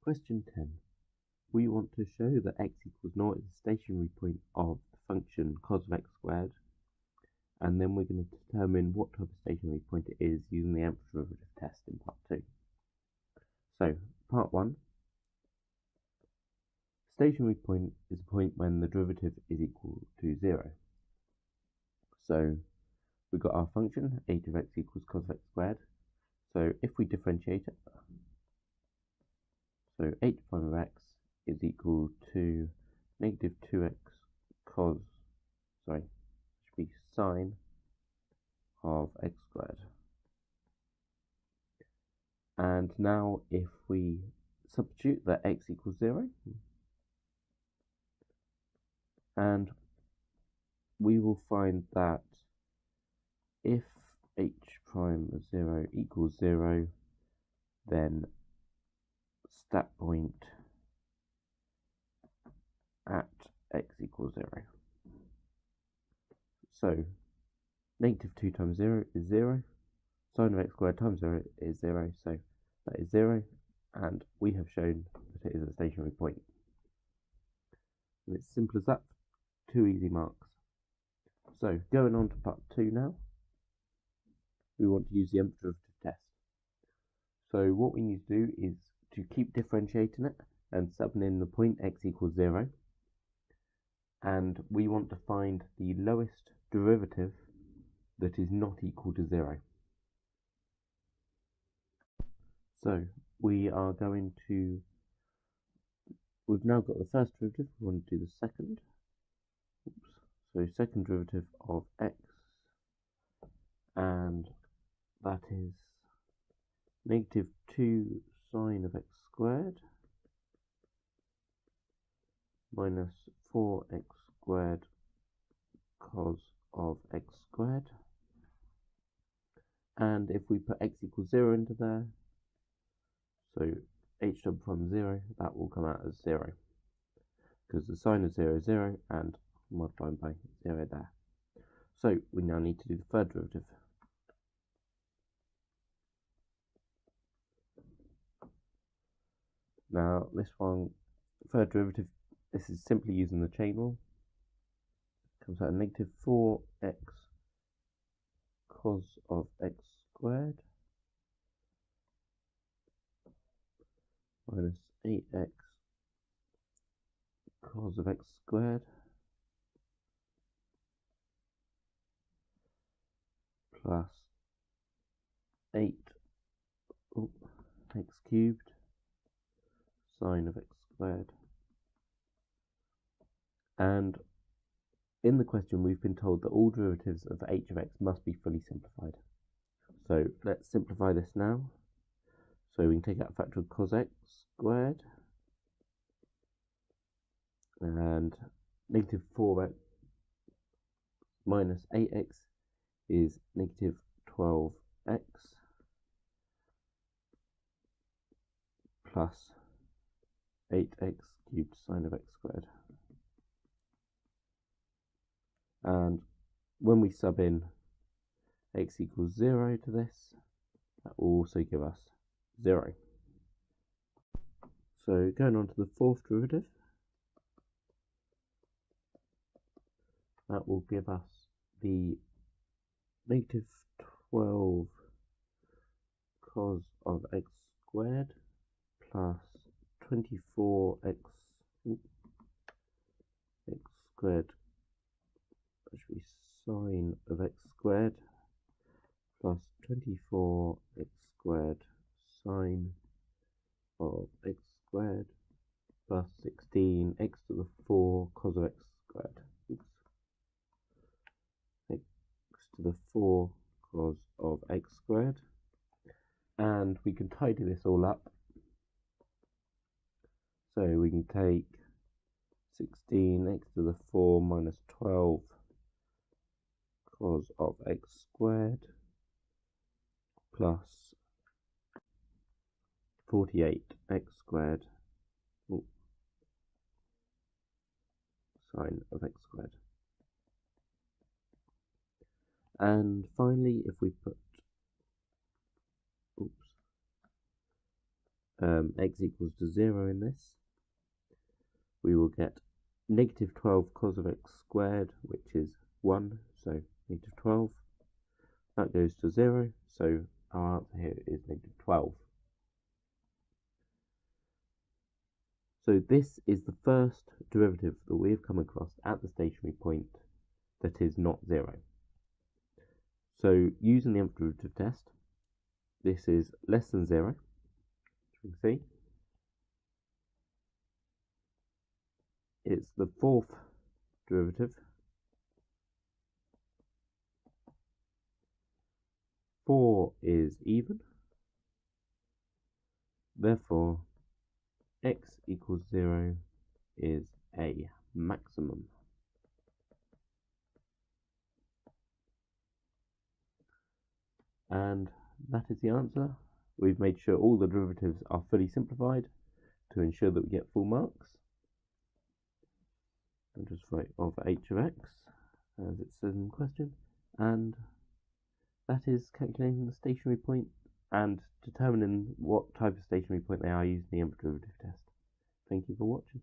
Question 10. We want to show that x equals 0 is the stationary point of the function cos of x squared, and then we're going to determine what type of stationary point it is using the antiderivative test in part 2. So, part 1. Stationary point is a point when the derivative is equal to 0. So, we've got our function, h of x equals cos of x squared. So, if we differentiate it, so h prime of x is equal to negative 2x cos, should be sine of x squared. And now if we substitute that x equals 0, and we will find that if h prime of 0 equals 0, then stat point at x equals 0. So, negative 2 times 0 is 0, sine of x squared times 0 is 0, so that is 0, and we have shown that it is a stationary point. And it's simple as that, 2 easy marks. So, going on to part 2 now, we want to use the antiderivative test. So, what we need to do is to keep differentiating it and subbing in the point x equals 0, and we want to find the lowest derivative that is not equal to 0. So we are going to, we've now got the first derivative, we want to do the second. So second derivative of x, and that is negative 2 sine of x squared minus 4x squared cos of x squared. And if we put x equals 0 into there, so h double prime 0, that will come out as 0, because the sine of 0 is 0, and multiplied by 0 there. So we now need to do the third derivative. Now this one, third derivative, this is simply using the chain rule. Comes out negative 4x cos of x squared minus 8x cos of x squared plus 8 x cubed sine of x squared. And in the question we've been told that all derivatives of h of x must be fully simplified. So let's simplify this now. So we can take out a factor of cos x squared, and negative 4x minus 8x is negative 12x plus 8x cubed sine of x squared. And when we sub in x equals 0 to this, that will also give us 0. So going on to the fourth derivative, that will give us the negative 12 cos of x squared plus 24x squared, that should be sine of x squared plus 24x squared sine of x squared plus 16x to the 4 cos of x squared. X to the 4 cos of x squared. And we can tidy this all up. So we can take 16x to the 4 minus 12 cos of x squared plus 48x squared sine of x squared. And finally, if we put x equals to 0 in this, we will get negative 12 cos of x squared, which is 1, so negative 12. That goes to 0, so our answer here is negative 12. So this is the first derivative that we have come across at the stationary point that is not 0. So using the nth derivative test, this is less than 0, as you can see. It's the fourth derivative. 4 is even, therefore x equals 0 is a maximum. And that is the answer. We've made sure all the derivatives are fully simplified to ensure that we get full marks. I'll just write of h of x as it says in the question, and that is calculating the stationary point and determining what type of stationary point they are using the nth derivative test. Thank you for watching.